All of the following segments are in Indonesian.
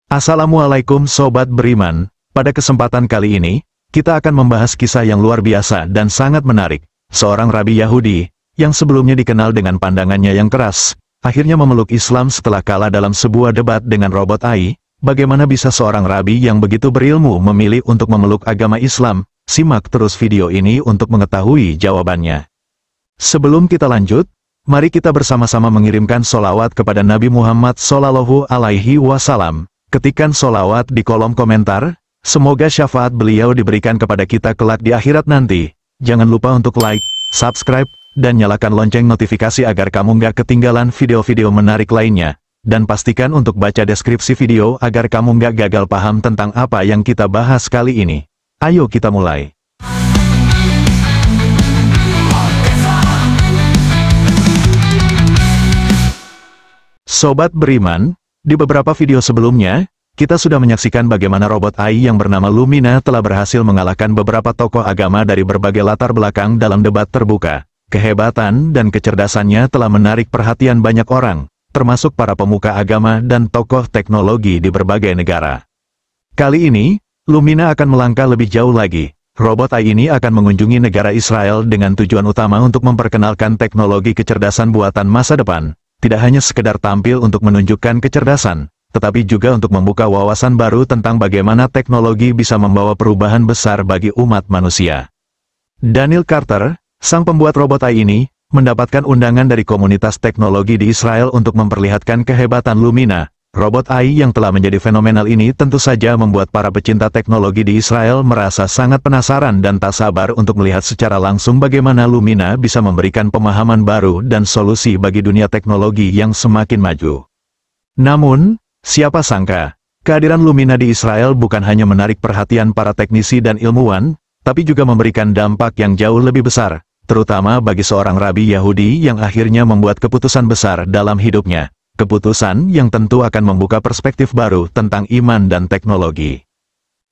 Assalamualaikum Sobat Beriman, pada kesempatan kali ini, kita akan membahas kisah yang luar biasa dan sangat menarik. Seorang Rabi Yahudi, yang sebelumnya dikenal dengan pandangannya yang keras, akhirnya memeluk Islam setelah kalah dalam sebuah debat dengan robot AI. Bagaimana bisa seorang Rabi yang begitu berilmu memilih untuk memeluk agama Islam? Simak terus video ini untuk mengetahui jawabannya. Sebelum kita lanjut, mari kita bersama-sama mengirimkan sholawat kepada Nabi Muhammad SAW. Ketikkan sholawat di kolom komentar, semoga syafaat beliau diberikan kepada kita kelak di akhirat nanti. Jangan lupa untuk like, subscribe, dan nyalakan lonceng notifikasi agar kamu nggak ketinggalan video-video menarik lainnya. Dan pastikan untuk baca deskripsi video agar kamu nggak gagal paham tentang apa yang kita bahas kali ini. Ayo kita mulai. Sobat Beriman, di beberapa video sebelumnya, kita sudah menyaksikan bagaimana robot AI yang bernama Lumina telah berhasil mengalahkan beberapa tokoh agama dari berbagai latar belakang dalam debat terbuka. Kehebatan dan kecerdasannya telah menarik perhatian banyak orang, termasuk para pemuka agama dan tokoh teknologi di berbagai negara. Kali ini, Lumina akan melangkah lebih jauh lagi. Robot AI ini akan mengunjungi negara Israel dengan tujuan utama untuk memperkenalkan teknologi kecerdasan buatan masa depan. Tidak hanya sekedar tampil untuk menunjukkan kecerdasan, tetapi juga untuk membuka wawasan baru tentang bagaimana teknologi bisa membawa perubahan besar bagi umat manusia. Daniel Carter, sang pembuat robot AI ini, mendapatkan undangan dari komunitas teknologi di Israel untuk memperlihatkan kehebatan Lumina. Robot AI yang telah menjadi fenomenal ini tentu saja membuat para pecinta teknologi di Israel merasa sangat penasaran dan tak sabar untuk melihat secara langsung bagaimana Lumina bisa memberikan pemahaman baru dan solusi bagi dunia teknologi yang semakin maju. Namun, siapa sangka, kehadiran Lumina di Israel bukan hanya menarik perhatian para teknisi dan ilmuwan, tapi juga memberikan dampak yang jauh lebih besar, terutama bagi seorang Rabi Yahudi yang akhirnya membuat keputusan besar dalam hidupnya. Keputusan yang tentu akan membuka perspektif baru tentang iman dan teknologi.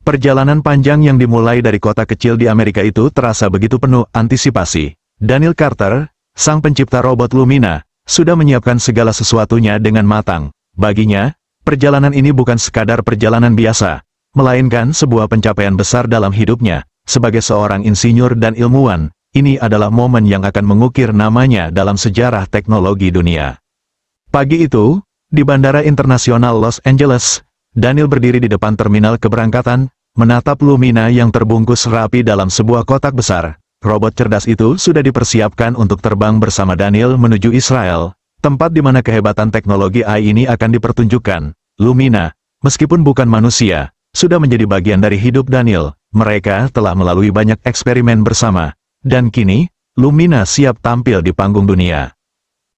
Perjalanan panjang yang dimulai dari kota kecil di Amerika itu terasa begitu penuh antisipasi. Daniel Carter, sang pencipta robot Lumina, sudah menyiapkan segala sesuatunya dengan matang. Baginya, perjalanan ini bukan sekadar perjalanan biasa, melainkan sebuah pencapaian besar dalam hidupnya. Sebagai seorang insinyur dan ilmuwan, ini adalah momen yang akan mengukir namanya dalam sejarah teknologi dunia. Pagi itu, di Bandara Internasional Los Angeles, Daniel berdiri di depan terminal keberangkatan, menatap Lumina yang terbungkus rapi dalam sebuah kotak besar. Robot cerdas itu sudah dipersiapkan untuk terbang bersama Daniel menuju Israel, tempat di mana kehebatan teknologi AI ini akan dipertunjukkan. Lumina, meskipun bukan manusia, sudah menjadi bagian dari hidup Daniel. Mereka telah melalui banyak eksperimen bersama, dan kini, Lumina siap tampil di panggung dunia.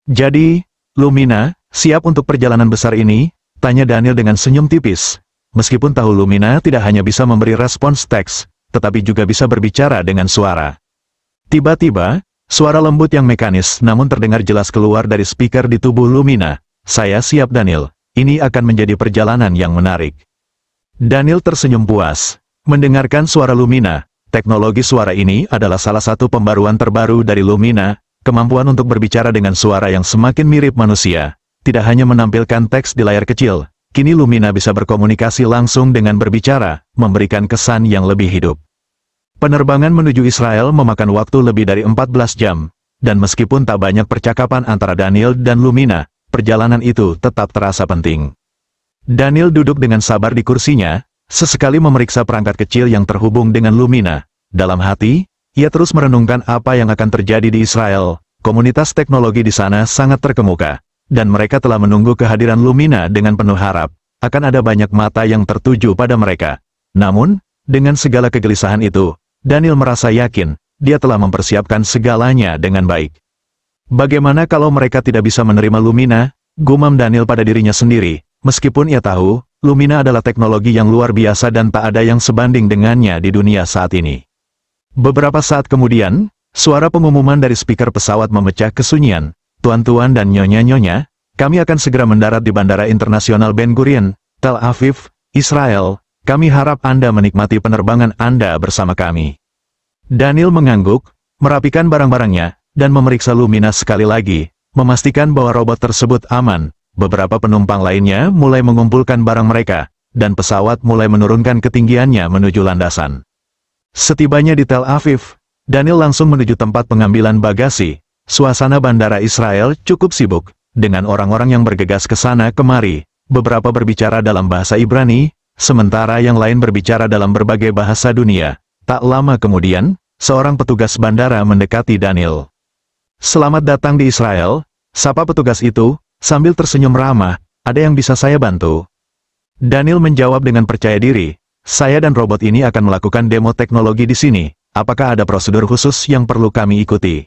Jadi, Lumina, siap untuk perjalanan besar ini? Tanya Daniel dengan senyum tipis. Meskipun tahu Lumina tidak hanya bisa memberi respons teks, tetapi juga bisa berbicara dengan suara. Tiba-tiba, suara lembut yang mekanis namun terdengar jelas keluar dari speaker di tubuh Lumina. Saya siap Daniel, ini akan menjadi perjalanan yang menarik. Daniel tersenyum puas. Mendengarkan suara Lumina, teknologi suara ini adalah salah satu pembaruan terbaru dari Lumina. Kemampuan untuk berbicara dengan suara yang semakin mirip manusia, tidak hanya menampilkan teks di layar kecil, kini Lumina bisa berkomunikasi langsung dengan berbicara, memberikan kesan yang lebih hidup. Penerbangan menuju Israel memakan waktu lebih dari 14 jam, dan meskipun tak banyak percakapan antara Daniel dan Lumina, perjalanan itu tetap terasa penting. Daniel duduk dengan sabar di kursinya, sesekali memeriksa perangkat kecil yang terhubung dengan Lumina. Dalam hati, ia terus merenungkan apa yang akan terjadi di Israel. Komunitas teknologi di sana sangat terkemuka, dan mereka telah menunggu kehadiran Lumina dengan penuh harap. Akan ada banyak mata yang tertuju pada mereka. Namun, dengan segala kegelisahan itu, Daniel merasa yakin, dia telah mempersiapkan segalanya dengan baik. Bagaimana kalau mereka tidak bisa menerima Lumina? Gumam Daniel pada dirinya sendiri, meskipun ia tahu, Lumina adalah teknologi yang luar biasa dan tak ada yang sebanding dengannya di dunia saat ini. Beberapa saat kemudian, suara pengumuman dari speaker pesawat memecah kesunyian. Tuan-tuan dan nyonya-nyonya, kami akan segera mendarat di Bandara Internasional Ben Gurion, Tel Aviv, Israel. Kami harap Anda menikmati penerbangan Anda bersama kami. Daniel mengangguk, merapikan barang-barangnya, dan memeriksa Lumina sekali lagi, memastikan bahwa robot tersebut aman. Beberapa penumpang lainnya mulai mengumpulkan barang mereka, dan pesawat mulai menurunkan ketinggiannya menuju landasan. Setibanya di Tel Aviv, Daniel langsung menuju tempat pengambilan bagasi. Suasana bandara Israel cukup sibuk, dengan orang-orang yang bergegas ke sana kemari, beberapa berbicara dalam bahasa Ibrani, sementara yang lain berbicara dalam berbagai bahasa dunia. Tak lama kemudian, seorang petugas bandara mendekati Daniel. "Selamat datang di Israel," sapa petugas itu, sambil tersenyum ramah. "Ada yang bisa saya bantu?" Daniel menjawab dengan percaya diri, "Saya dan robot ini akan melakukan demo teknologi di sini. Apakah ada prosedur khusus yang perlu kami ikuti?"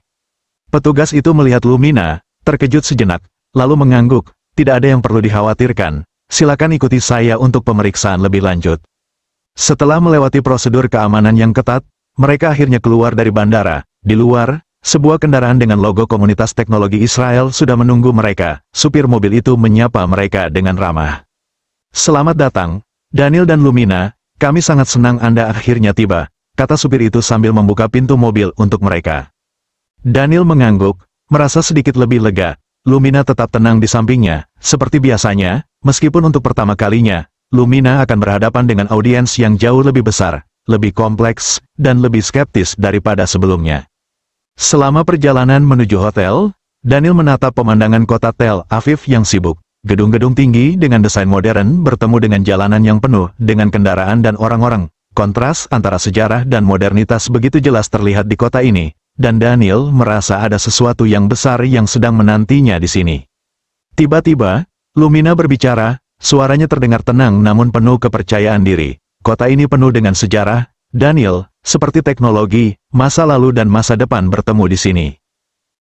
Petugas itu melihat Lumina, terkejut sejenak, lalu mengangguk, "Tidak ada yang perlu dikhawatirkan. Silakan ikuti saya untuk pemeriksaan lebih lanjut." Setelah melewati prosedur keamanan yang ketat, mereka akhirnya keluar dari bandara. Di luar, sebuah kendaraan dengan logo komunitas teknologi Israel sudah menunggu mereka. Supir mobil itu menyapa mereka dengan ramah. "Selamat datang, Daniel dan Lumina, kami sangat senang Anda akhirnya tiba," kata supir itu sambil membuka pintu mobil untuk mereka. Daniel mengangguk, merasa sedikit lebih lega. Lumina tetap tenang di sampingnya, seperti biasanya, meskipun untuk pertama kalinya, Lumina akan berhadapan dengan audiens yang jauh lebih besar, lebih kompleks, dan lebih skeptis daripada sebelumnya. Selama perjalanan menuju hotel, Daniel menatap pemandangan kota Tel Aviv yang sibuk. Gedung-gedung tinggi dengan desain modern bertemu dengan jalanan yang penuh dengan kendaraan dan orang-orang. Kontras antara sejarah dan modernitas begitu jelas terlihat di kota ini, dan Daniel merasa ada sesuatu yang besar yang sedang menantinya di sini. Tiba-tiba, Lumina berbicara, suaranya terdengar tenang namun penuh kepercayaan diri. "Kota ini penuh dengan sejarah, Daniel, seperti teknologi, masa lalu dan masa depan bertemu di sini."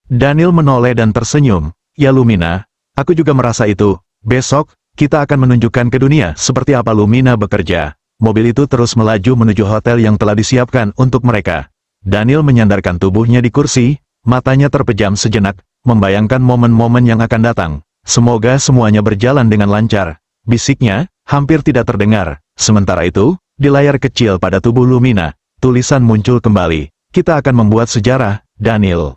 Daniel menoleh dan tersenyum, "Ya Lumina, aku juga merasa itu. Besok, kita akan menunjukkan ke dunia seperti apa Lumina bekerja." Mobil itu terus melaju menuju hotel yang telah disiapkan untuk mereka. Daniel menyandarkan tubuhnya di kursi, matanya terpejam sejenak, membayangkan momen-momen yang akan datang. "Semoga semuanya berjalan dengan lancar," bisiknya, hampir tidak terdengar. Sementara itu, di layar kecil pada tubuh Lumina, tulisan muncul kembali, "Kita akan membuat sejarah, Daniel."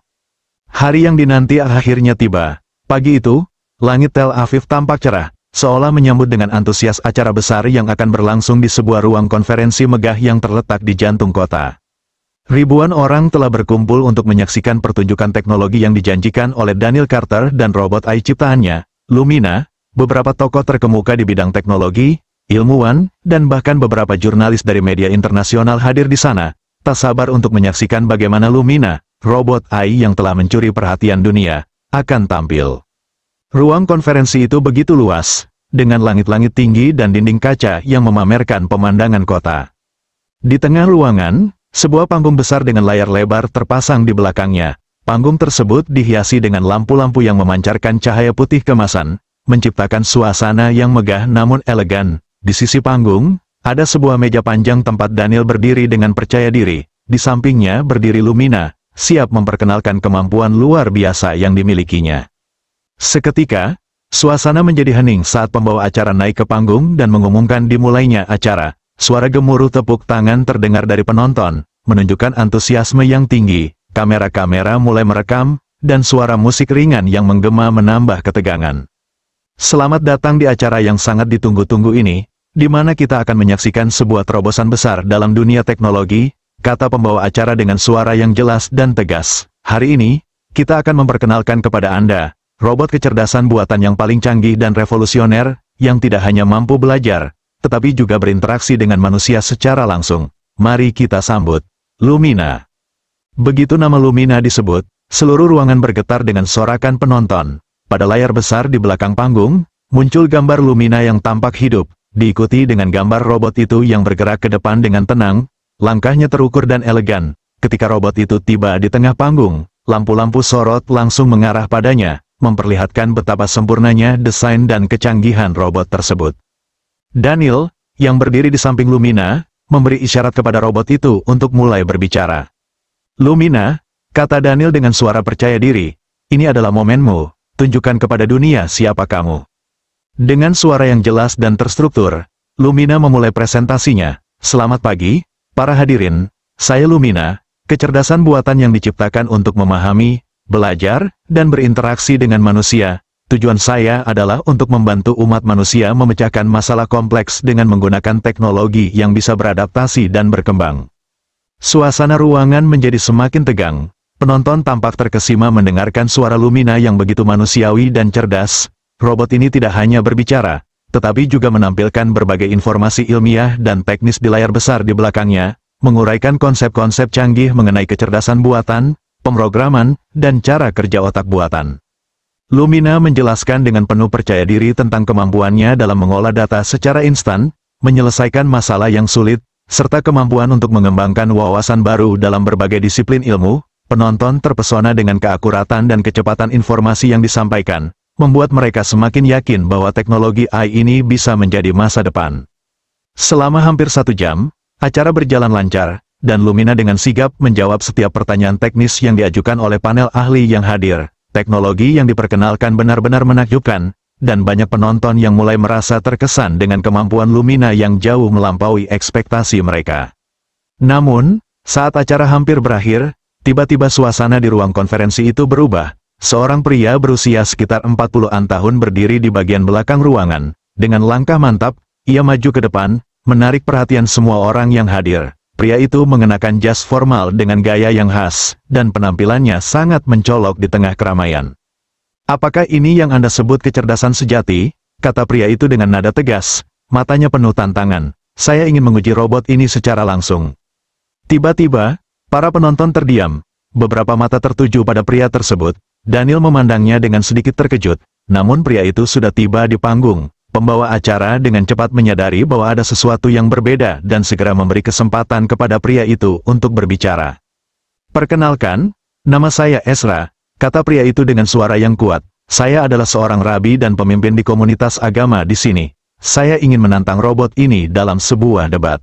Hari yang dinanti akhirnya tiba. Pagi itu, langit Tel Aviv tampak cerah, seolah menyambut dengan antusias acara besar yang akan berlangsung di sebuah ruang konferensi megah yang terletak di jantung kota. Ribuan orang telah berkumpul untuk menyaksikan pertunjukan teknologi yang dijanjikan oleh Daniel Carter dan robot AI ciptaannya, Lumina. Beberapa tokoh terkemuka di bidang teknologi, ilmuwan, dan bahkan beberapa jurnalis dari media internasional hadir di sana, tak sabar untuk menyaksikan bagaimana Lumina, robot AI yang telah mencuri perhatian dunia, akan tampil. Ruang konferensi itu begitu luas, dengan langit-langit tinggi dan dinding kaca yang memamerkan pemandangan kota. Di tengah ruangan, sebuah panggung besar dengan layar lebar terpasang di belakangnya. Panggung tersebut dihiasi dengan lampu-lampu yang memancarkan cahaya putih kemasan, menciptakan suasana yang megah namun elegan. Di sisi panggung, ada sebuah meja panjang tempat Daniel berdiri dengan percaya diri. Di sampingnya berdiri Lumina, siap memperkenalkan kemampuan luar biasa yang dimilikinya. Seketika, suasana menjadi hening saat pembawa acara naik ke panggung dan mengumumkan dimulainya acara. Suara gemuruh tepuk tangan terdengar dari penonton, menunjukkan antusiasme yang tinggi. Kamera-kamera mulai merekam, dan suara musik ringan yang menggema menambah ketegangan. "Selamat datang di acara yang sangat ditunggu-tunggu ini, di mana kita akan menyaksikan sebuah terobosan besar dalam dunia teknologi," kata pembawa acara dengan suara yang jelas dan tegas. "Hari ini, kita akan memperkenalkan kepada Anda, robot kecerdasan buatan yang paling canggih dan revolusioner, yang tidak hanya mampu belajar, tetapi juga berinteraksi dengan manusia secara langsung. Mari kita sambut, Lumina." Begitu nama Lumina disebut, seluruh ruangan bergetar dengan sorakan penonton. Pada layar besar di belakang panggung, muncul gambar Lumina yang tampak hidup, diikuti dengan gambar robot itu yang bergerak ke depan dengan tenang, langkahnya terukur dan elegan. Ketika robot itu tiba di tengah panggung, lampu-lampu sorot langsung mengarah padanya, memperlihatkan betapa sempurnanya desain dan kecanggihan robot tersebut. Daniel, yang berdiri di samping Lumina, memberi isyarat kepada robot itu untuk mulai berbicara. "Lumina," kata Daniel dengan suara percaya diri, "ini adalah momenmu, tunjukkan kepada dunia siapa kamu." Dengan suara yang jelas dan terstruktur, Lumina memulai presentasinya. "Selamat pagi, para hadirin, saya Lumina, kecerdasan buatan yang diciptakan untuk memahami, belajar, dan berinteraksi dengan manusia. Tujuan saya adalah untuk membantu umat manusia memecahkan masalah kompleks dengan menggunakan teknologi yang bisa beradaptasi dan berkembang. Suasana ruangan menjadi semakin tegang. Penonton tampak terkesima mendengarkan suara Lumina yang begitu manusiawi dan cerdas. Robot ini tidak hanya berbicara, tetapi juga menampilkan berbagai informasi ilmiah dan teknis di layar besar di belakangnya, menguraikan konsep-konsep canggih mengenai kecerdasan buatan, pemrograman, dan cara kerja otak buatan. Lumina menjelaskan dengan penuh percaya diri tentang kemampuannya dalam mengolah data secara instan, menyelesaikan masalah yang sulit, serta kemampuan untuk mengembangkan wawasan baru dalam berbagai disiplin ilmu. Penonton terpesona dengan keakuratan dan kecepatan informasi yang disampaikan, membuat mereka semakin yakin bahwa teknologi AI ini bisa menjadi masa depan. Selama hampir 1 jam, acara berjalan lancar, dan Lumina dengan sigap menjawab setiap pertanyaan teknis yang diajukan oleh panel ahli yang hadir. Teknologi yang diperkenalkan benar-benar menakjubkan, dan banyak penonton yang mulai merasa terkesan dengan kemampuan Lumina yang jauh melampaui ekspektasi mereka. Namun, saat acara hampir berakhir, tiba-tiba suasana di ruang konferensi itu berubah. Seorang pria berusia sekitar 40-an tahun berdiri di bagian belakang ruangan. Dengan langkah mantap, ia maju ke depan, menarik perhatian semua orang yang hadir. Pria itu mengenakan jas formal dengan gaya yang khas, dan penampilannya sangat mencolok di tengah keramaian. "Apakah ini yang Anda sebut kecerdasan sejati?" kata pria itu dengan nada tegas, matanya penuh tantangan. "Saya ingin menguji robot ini secara langsung." Tiba-tiba, para penonton terdiam. Beberapa mata tertuju pada pria tersebut. Daniel memandangnya dengan sedikit terkejut, namun pria itu sudah tiba di panggung. Pembawa acara dengan cepat menyadari bahwa ada sesuatu yang berbeda dan segera memberi kesempatan kepada pria itu untuk berbicara. "Perkenalkan, nama saya Ezra," kata pria itu dengan suara yang kuat. "Saya adalah seorang rabi dan pemimpin di komunitas agama di sini. Saya ingin menantang robot ini dalam sebuah debat."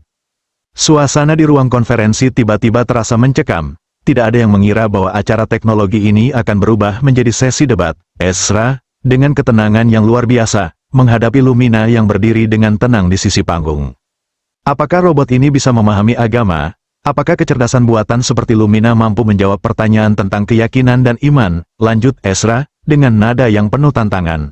Suasana di ruang konferensi tiba-tiba terasa mencekam. Tidak ada yang mengira bahwa acara teknologi ini akan berubah menjadi sesi debat. Ezra, dengan ketenangan yang luar biasa, menghadapi Lumina yang berdiri dengan tenang di sisi panggung. "Apakah robot ini bisa memahami agama? Apakah kecerdasan buatan seperti Lumina mampu menjawab pertanyaan tentang keyakinan dan iman?" lanjut Ezra, dengan nada yang penuh tantangan.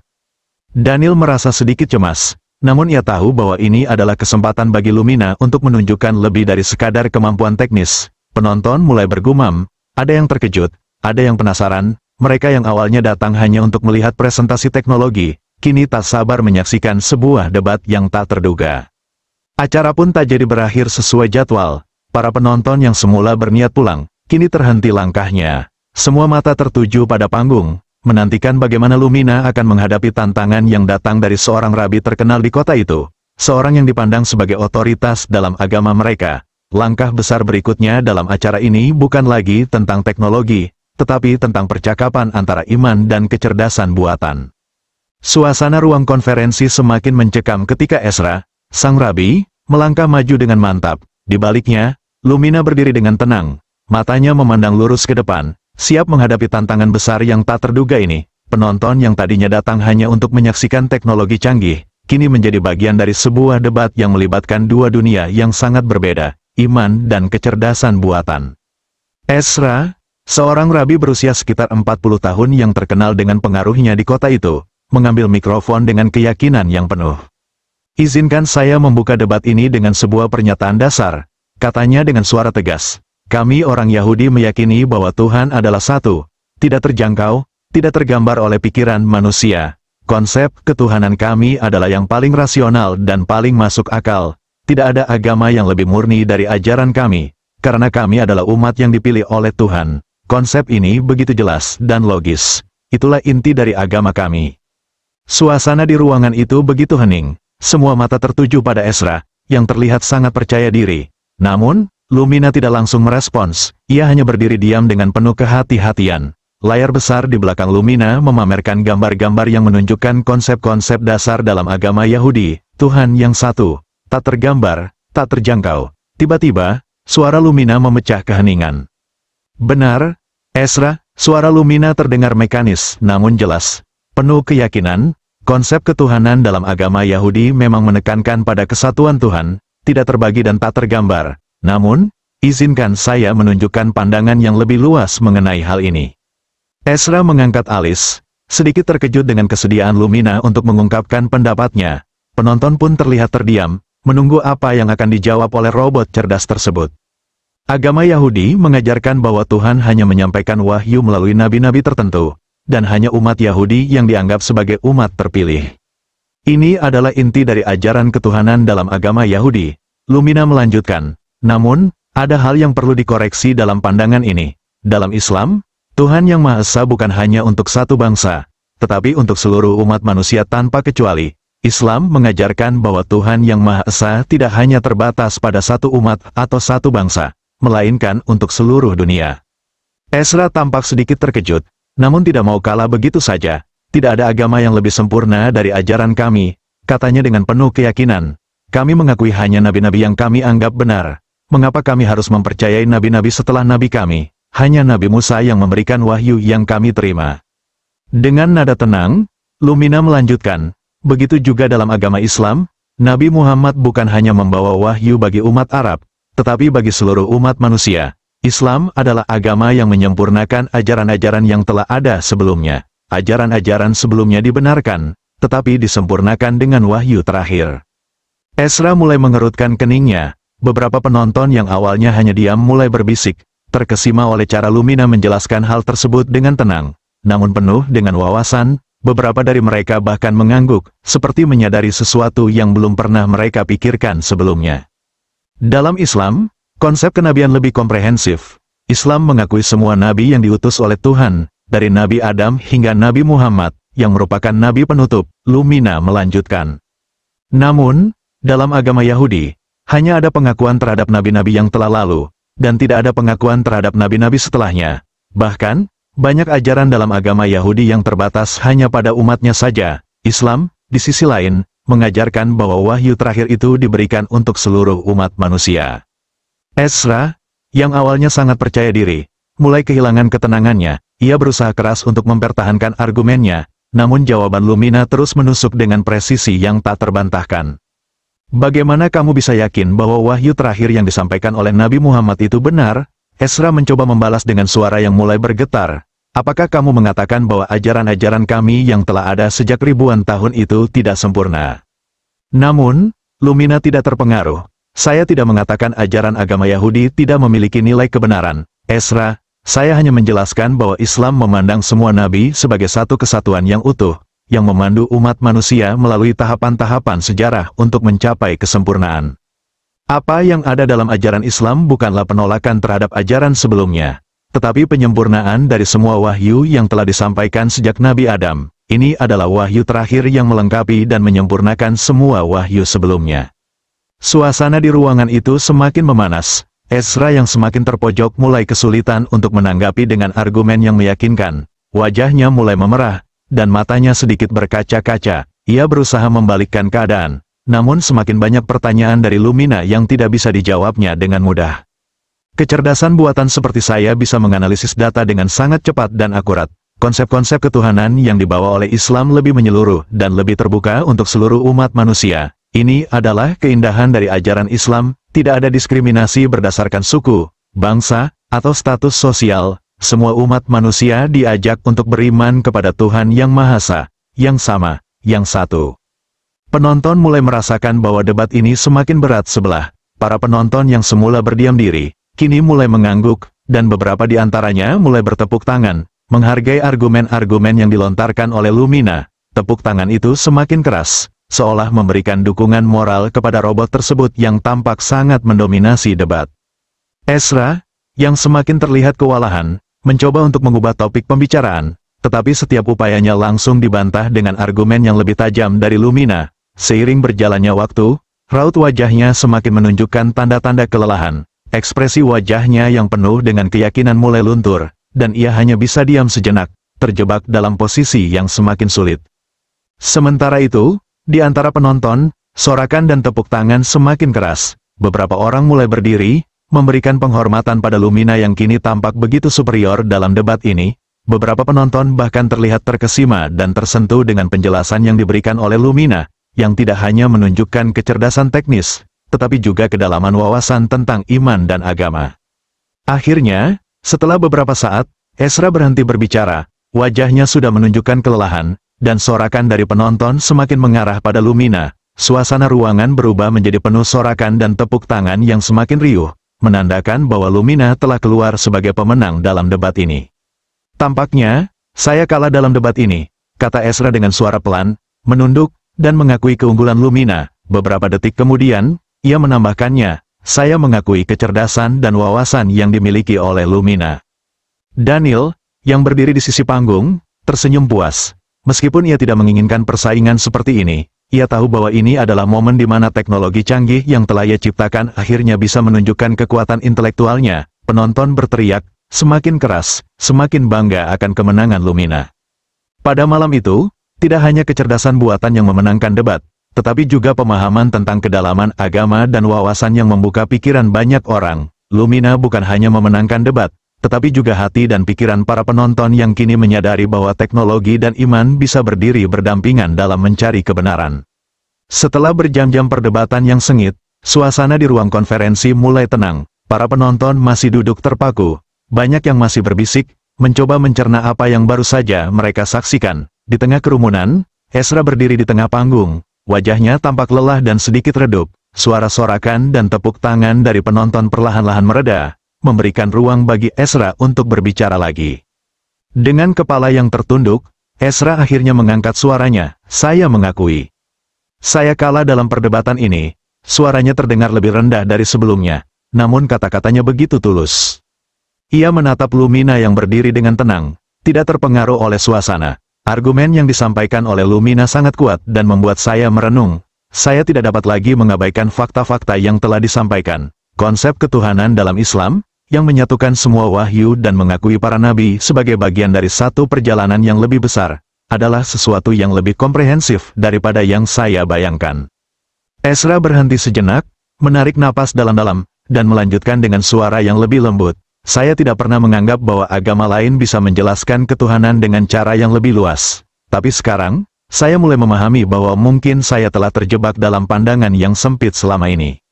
Daniel merasa sedikit cemas, namun ia tahu bahwa ini adalah kesempatan bagi Lumina untuk menunjukkan lebih dari sekadar kemampuan teknis. Penonton mulai bergumam, ada yang terkejut, ada yang penasaran, mereka yang awalnya datang hanya untuk melihat presentasi teknologi, kini tak sabar menyaksikan sebuah debat yang tak terduga. Acara pun tak jadi berakhir sesuai jadwal. Para penonton yang semula berniat pulang, kini terhenti langkahnya. Semua mata tertuju pada panggung, menantikan bagaimana Lumina akan menghadapi tantangan yang datang dari seorang rabi terkenal di kota itu. Seorang yang dipandang sebagai otoritas dalam agama mereka. Langkah besar berikutnya dalam acara ini bukan lagi tentang teknologi, tetapi tentang percakapan antara iman dan kecerdasan buatan. Suasana ruang konferensi semakin mencekam ketika Ezra, sang rabi, melangkah maju dengan mantap. Di baliknya, Lumina berdiri dengan tenang, matanya memandang lurus ke depan, siap menghadapi tantangan besar yang tak terduga ini. Penonton yang tadinya datang hanya untuk menyaksikan teknologi canggih, kini menjadi bagian dari sebuah debat yang melibatkan dua dunia yang sangat berbeda, iman dan kecerdasan buatan. Ezra, seorang rabi berusia sekitar 40 tahun yang terkenal dengan pengaruhnya di kota itu, mengambil mikrofon dengan keyakinan yang penuh. "Izinkan saya membuka debat ini dengan sebuah pernyataan dasar," katanya dengan suara tegas. "Kami orang Yahudi meyakini bahwa Tuhan adalah satu, tidak terjangkau, tidak tergambar oleh pikiran manusia. Konsep ketuhanan kami adalah yang paling rasional dan paling masuk akal. Tidak ada agama yang lebih murni dari ajaran kami, karena kami adalah umat yang dipilih oleh Tuhan. Konsep ini begitu jelas dan logis. Itulah inti dari agama kami." Suasana di ruangan itu begitu hening. Semua mata tertuju pada Ezra, yang terlihat sangat percaya diri. Namun, Lumina tidak langsung merespons, ia hanya berdiri diam dengan penuh kehati-hatian. Layar besar di belakang Lumina memamerkan gambar-gambar yang menunjukkan konsep-konsep dasar dalam agama Yahudi, Tuhan yang satu, tak tergambar, tak terjangkau. Tiba-tiba, suara Lumina memecah keheningan. "Benar, Ezra," suara Lumina terdengar mekanis, namun jelas. Penuh keyakinan, konsep ketuhanan dalam agama Yahudi memang menekankan pada kesatuan Tuhan, tidak terbagi dan tak tergambar. Namun, izinkan saya menunjukkan pandangan yang lebih luas mengenai hal ini. Ezra mengangkat alis, Sedikit terkejut dengan kesediaan Lumina untuk mengungkapkan pendapatnya, penonton pun terlihat terdiam, menunggu apa yang akan dijawab oleh robot cerdas tersebut. Agama Yahudi mengajarkan bahwa Tuhan hanya menyampaikan wahyu melalui nabi-nabi tertentu, dan hanya umat Yahudi yang dianggap sebagai umat terpilih. Ini adalah inti dari ajaran ketuhanan dalam agama Yahudi. Lumina melanjutkan, namun, ada hal yang perlu dikoreksi dalam pandangan ini. Dalam Islam, Tuhan Yang Maha Esa bukan hanya untuk satu bangsa, tetapi untuk seluruh umat manusia tanpa kecuali. Islam mengajarkan bahwa Tuhan Yang Maha Esa tidak hanya terbatas pada satu umat atau satu bangsa, melainkan untuk seluruh dunia. Ezra tampak sedikit terkejut, namun tidak mau kalah begitu saja. Tidak ada agama yang lebih sempurna dari ajaran kami, katanya dengan penuh keyakinan. Kami mengakui hanya nabi-nabi yang kami anggap benar. Mengapa kami harus mempercayai nabi-nabi setelah nabi kami? Hanya Nabi Musa yang memberikan wahyu yang kami terima. Dengan nada tenang, Lumina melanjutkan, begitu juga dalam agama Islam, Nabi Muhammad bukan hanya membawa wahyu bagi umat Arab, tetapi bagi seluruh umat manusia. Islam adalah agama yang menyempurnakan ajaran-ajaran yang telah ada sebelumnya. Ajaran-ajaran sebelumnya dibenarkan, tetapi disempurnakan dengan wahyu terakhir. Ezra mulai mengerutkan keningnya. Beberapa penonton yang awalnya hanya diam mulai berbisik, terkesima oleh cara Lumina menjelaskan hal tersebut dengan tenang, namun penuh dengan wawasan. Beberapa dari mereka bahkan mengangguk, seperti menyadari sesuatu yang belum pernah mereka pikirkan sebelumnya. Dalam Islam, konsep kenabian lebih komprehensif. Islam mengakui semua nabi yang diutus oleh Tuhan, dari Nabi Adam hingga Nabi Muhammad, yang merupakan nabi penutup. Lumina melanjutkan. Namun, dalam agama Yahudi, hanya ada pengakuan terhadap nabi-nabi yang telah lalu, dan tidak ada pengakuan terhadap nabi-nabi setelahnya. Bahkan, banyak ajaran dalam agama Yahudi yang terbatas hanya pada umatnya saja. Islam, di sisi lain, mengajarkan bahwa wahyu terakhir itu diberikan untuk seluruh umat manusia. Ezra, yang awalnya sangat percaya diri, mulai kehilangan ketenangannya. Ia berusaha keras untuk mempertahankan argumennya, namun jawaban Lumina terus menusuk dengan presisi yang tak terbantahkan. Bagaimana kamu bisa yakin bahwa wahyu terakhir yang disampaikan oleh Nabi Muhammad itu benar? Ezra mencoba membalas dengan suara yang mulai bergetar. Apakah kamu mengatakan bahwa ajaran-ajaran kami yang telah ada sejak ribuan tahun itu tidak sempurna? Namun, Lumina tidak terpengaruh. Saya tidak mengatakan ajaran agama Yahudi tidak memiliki nilai kebenaran. Ezra, saya hanya menjelaskan bahwa Islam memandang semua nabi sebagai satu kesatuan yang utuh, yang memandu umat manusia melalui tahapan-tahapan sejarah untuk mencapai kesempurnaan. Apa yang ada dalam ajaran Islam bukanlah penolakan terhadap ajaran sebelumnya, tetapi penyempurnaan dari semua wahyu yang telah disampaikan sejak Nabi Adam. Ini adalah wahyu terakhir yang melengkapi dan menyempurnakan semua wahyu sebelumnya. Suasana di ruangan itu semakin memanas. Ezra yang semakin terpojok mulai kesulitan untuk menanggapi dengan argumen yang meyakinkan. Wajahnya mulai memerah, dan matanya sedikit berkaca-kaca. Ia berusaha membalikkan keadaan, namun semakin banyak pertanyaan dari Lumina yang tidak bisa dijawabnya dengan mudah. Kecerdasan buatan seperti saya bisa menganalisis data dengan sangat cepat dan akurat. Konsep-konsep ketuhanan yang dibawa oleh Islam lebih menyeluruh dan lebih terbuka untuk seluruh umat manusia. Ini adalah keindahan dari ajaran Islam, tidak ada diskriminasi berdasarkan suku, bangsa, atau status sosial. Semua umat manusia diajak untuk beriman kepada Tuhan Yang Maha Esa, yang sama, yang satu. Penonton mulai merasakan bahwa debat ini semakin berat sebelah. Para penonton yang semula berdiam diri, kini mulai mengangguk, dan beberapa di antaranya mulai bertepuk tangan, menghargai argumen-argumen yang dilontarkan oleh Lumina. Tepuk tangan itu semakin keras, seolah memberikan dukungan moral kepada robot tersebut yang tampak sangat mendominasi debat. Ezra, yang semakin terlihat kewalahan, mencoba untuk mengubah topik pembicaraan, tetapi setiap upayanya langsung dibantah dengan argumen yang lebih tajam dari Lumina. Seiring berjalannya waktu, raut wajahnya semakin menunjukkan tanda-tanda kelelahan. Ekspresi wajahnya yang penuh dengan keyakinan mulai luntur, dan ia hanya bisa diam sejenak, terjebak dalam posisi yang semakin sulit. Sementara itu, di antara penonton, sorakan dan tepuk tangan semakin keras. Beberapa orang mulai berdiri, memberikan penghormatan pada Lumina yang kini tampak begitu superior dalam debat ini. Beberapa penonton bahkan terlihat terkesima dan tersentuh dengan penjelasan yang diberikan oleh Lumina, yang tidak hanya menunjukkan kecerdasan teknis, tetapi juga kedalaman wawasan tentang iman dan agama. Akhirnya, setelah beberapa saat, Ezra berhenti berbicara, wajahnya sudah menunjukkan kelelahan, dan sorakan dari penonton semakin mengarah pada Lumina. Suasana ruangan berubah menjadi penuh sorakan dan tepuk tangan yang semakin riuh, menandakan bahwa Lumina telah keluar sebagai pemenang dalam debat ini. Tampaknya, saya kalah dalam debat ini, kata Ezra dengan suara pelan, menunduk, dan mengakui keunggulan Lumina. Beberapa detik kemudian, ia menambahkannya, saya mengakui kecerdasan dan wawasan yang dimiliki oleh Lumina. Daniel, yang berdiri di sisi panggung, tersenyum puas. Meskipun ia tidak menginginkan persaingan seperti ini, ia tahu bahwa ini adalah momen di mana teknologi canggih yang telah ia ciptakan akhirnya bisa menunjukkan kekuatan intelektualnya. Penonton berteriak, semakin keras, semakin bangga akan kemenangan Lumina. Pada malam itu, tidak hanya kecerdasan buatan yang memenangkan debat, tetapi juga pemahaman tentang kedalaman agama dan wawasan yang membuka pikiran banyak orang. Lumina bukan hanya memenangkan debat, tetapi juga hati dan pikiran para penonton yang kini menyadari bahwa teknologi dan iman bisa berdiri berdampingan dalam mencari kebenaran. Setelah berjam-jam perdebatan yang sengit, suasana di ruang konferensi mulai tenang. Para penonton masih duduk terpaku. Banyak yang masih berbisik, mencoba mencerna apa yang baru saja mereka saksikan. Di tengah kerumunan, Ezra berdiri di tengah panggung. Wajahnya tampak lelah dan sedikit redup. Suara sorakan dan tepuk tangan dari penonton perlahan-lahan mereda, memberikan ruang bagi Ezra untuk berbicara lagi. Dengan kepala yang tertunduk, Ezra akhirnya mengangkat suaranya, saya mengakui. Saya kalah dalam perdebatan ini. Suaranya terdengar lebih rendah dari sebelumnya, namun kata-katanya begitu tulus. Ia menatap Lumina yang berdiri dengan tenang, tidak terpengaruh oleh suasana. Argumen yang disampaikan oleh Lumina sangat kuat dan membuat saya merenung. Saya tidak dapat lagi mengabaikan fakta-fakta yang telah disampaikan. Konsep ketuhanan dalam Islam, yang menyatukan semua wahyu dan mengakui para nabi sebagai bagian dari satu perjalanan yang lebih besar, adalah sesuatu yang lebih komprehensif daripada yang saya bayangkan. Ezra berhenti sejenak, menarik napas dalam-dalam, dan melanjutkan dengan suara yang lebih lembut. Saya tidak pernah menganggap bahwa agama lain bisa menjelaskan ketuhanan dengan cara yang lebih luas. Tapi sekarang, saya mulai memahami bahwa mungkin saya telah terjebak dalam pandangan yang sempit selama ini.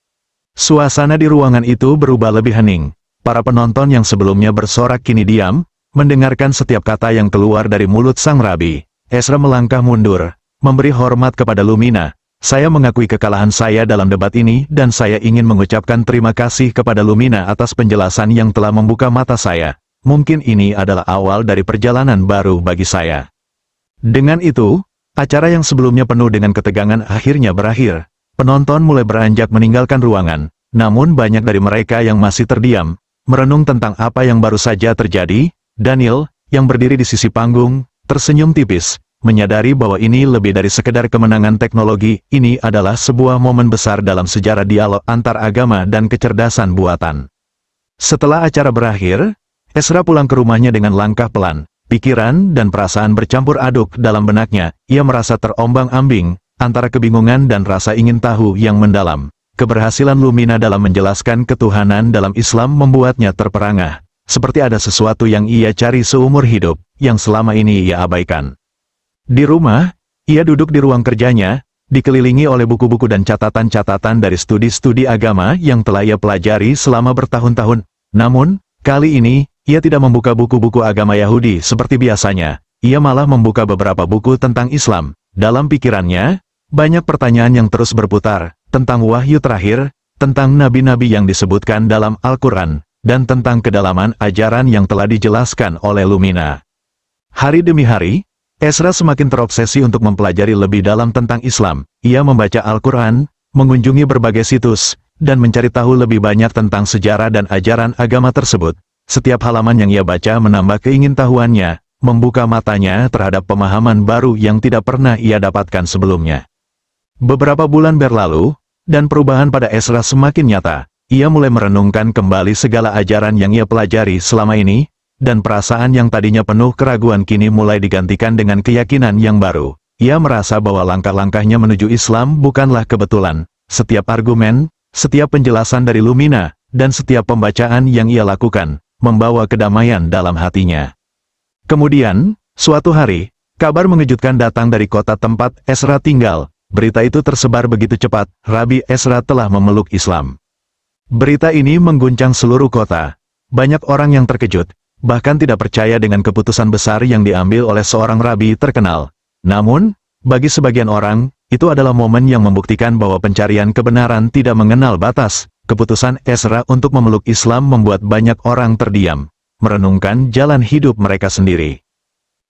Suasana di ruangan itu berubah lebih hening. Para penonton yang sebelumnya bersorak kini diam, mendengarkan setiap kata yang keluar dari mulut sang rabi. Ezra melangkah mundur, memberi hormat kepada Lumina. Saya mengakui kekalahan saya dalam debat ini dan saya ingin mengucapkan terima kasih kepada Lumina atas penjelasan yang telah membuka mata saya. Mungkin ini adalah awal dari perjalanan baru bagi saya. Dengan itu, acara yang sebelumnya penuh dengan ketegangan akhirnya berakhir. Penonton mulai beranjak meninggalkan ruangan, namun banyak dari mereka yang masih terdiam, merenung tentang apa yang baru saja terjadi. Daniel, yang berdiri di sisi panggung, tersenyum tipis, menyadari bahwa ini lebih dari sekedar kemenangan teknologi, ini adalah sebuah momen besar dalam sejarah dialog antar agama dan kecerdasan buatan. Setelah acara berakhir, Ezra pulang ke rumahnya dengan langkah pelan. Pikiran dan perasaan bercampur aduk dalam benaknya. Ia merasa terombang-ambing, antara kebingungan dan rasa ingin tahu yang mendalam. Keberhasilan Lumina dalam menjelaskan ketuhanan dalam Islam membuatnya terperangah. Seperti ada sesuatu yang ia cari seumur hidup, yang selama ini ia abaikan. Di rumah, ia duduk di ruang kerjanya, dikelilingi oleh buku-buku dan catatan-catatan dari studi-studi agama yang telah ia pelajari selama bertahun-tahun. Namun, kali ini, ia tidak membuka buku-buku agama Yahudi seperti biasanya. Ia malah membuka beberapa buku tentang Islam. Dalam pikirannya, banyak pertanyaan yang terus berputar, tentang wahyu terakhir, tentang nabi-nabi yang disebutkan dalam Al-Quran, dan tentang kedalaman ajaran yang telah dijelaskan oleh Lumina. Hari demi hari, Ezra semakin terobsesi untuk mempelajari lebih dalam tentang Islam. Ia membaca Al-Quran, mengunjungi berbagai situs, dan mencari tahu lebih banyak tentang sejarah dan ajaran agama tersebut. Setiap halaman yang ia baca menambah keingintahuannya, membuka matanya terhadap pemahaman baru yang tidak pernah ia dapatkan sebelumnya. Beberapa bulan berlalu, dan perubahan pada Ezra semakin nyata. Ia mulai merenungkan kembali segala ajaran yang ia pelajari selama ini, dan perasaan yang tadinya penuh keraguan kini mulai digantikan dengan keyakinan yang baru. Ia merasa bahwa langkah-langkahnya menuju Islam bukanlah kebetulan. Setiap argumen, setiap penjelasan dari Lumina, dan setiap pembacaan yang ia lakukan, membawa kedamaian dalam hatinya. Kemudian, suatu hari, kabar mengejutkan datang dari kota tempat Ezra tinggal. Berita itu tersebar begitu cepat, Rabi Ezra telah memeluk Islam. Berita ini mengguncang seluruh kota. Banyak orang yang terkejut, bahkan tidak percaya dengan keputusan besar yang diambil oleh seorang rabi terkenal. Namun, bagi sebagian orang, itu adalah momen yang membuktikan bahwa pencarian kebenaran tidak mengenal batas. Keputusan Ezra untuk memeluk Islam membuat banyak orang terdiam, merenungkan jalan hidup mereka sendiri.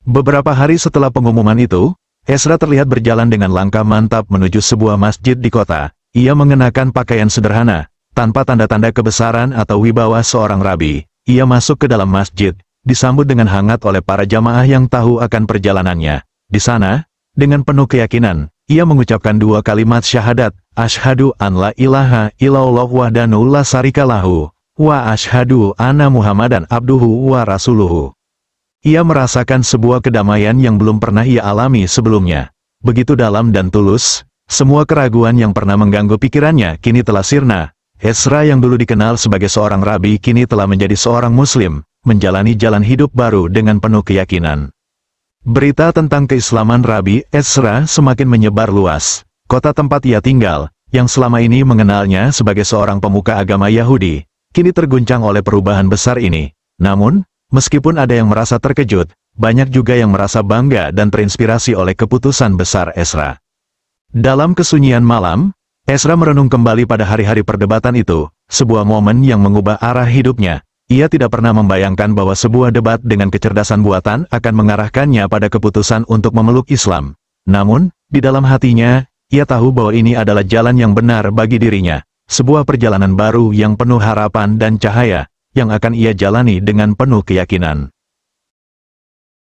Beberapa hari setelah pengumuman itu, Ezra terlihat berjalan dengan langkah mantap menuju sebuah masjid di kota. Ia mengenakan pakaian sederhana, tanpa tanda-tanda kebesaran atau wibawa seorang rabi. Ia masuk ke dalam masjid, disambut dengan hangat oleh para jamaah yang tahu akan perjalanannya. Di sana, dengan penuh keyakinan, ia mengucapkan dua kalimat syahadat, Asyhadu an la ilaha illallah wahdanu la syarika lahu, wa asyhadu anna Muhammadan abduhu wa rasuluhu. Ia merasakan sebuah kedamaian yang belum pernah ia alami sebelumnya. Begitu dalam dan tulus, semua keraguan yang pernah mengganggu pikirannya kini telah sirna. Ezra yang dulu dikenal sebagai seorang rabi kini telah menjadi seorang muslim, menjalani jalan hidup baru dengan penuh keyakinan. Berita tentang keislaman Rabi Ezra semakin menyebar luas. Kota tempat ia tinggal, yang selama ini mengenalnya sebagai seorang pemuka agama Yahudi, kini terguncang oleh perubahan besar ini. Namun, meskipun ada yang merasa terkejut, banyak juga yang merasa bangga dan terinspirasi oleh keputusan besar Ezra. Dalam kesunyian malam, Ezra merenung kembali pada hari-hari perdebatan itu, sebuah momen yang mengubah arah hidupnya. Ia tidak pernah membayangkan bahwa sebuah debat dengan kecerdasan buatan akan mengarahkannya pada keputusan untuk memeluk Islam. Namun, di dalam hatinya, ia tahu bahwa ini adalah jalan yang benar bagi dirinya, sebuah perjalanan baru yang penuh harapan dan cahaya, yang akan ia jalani dengan penuh keyakinan.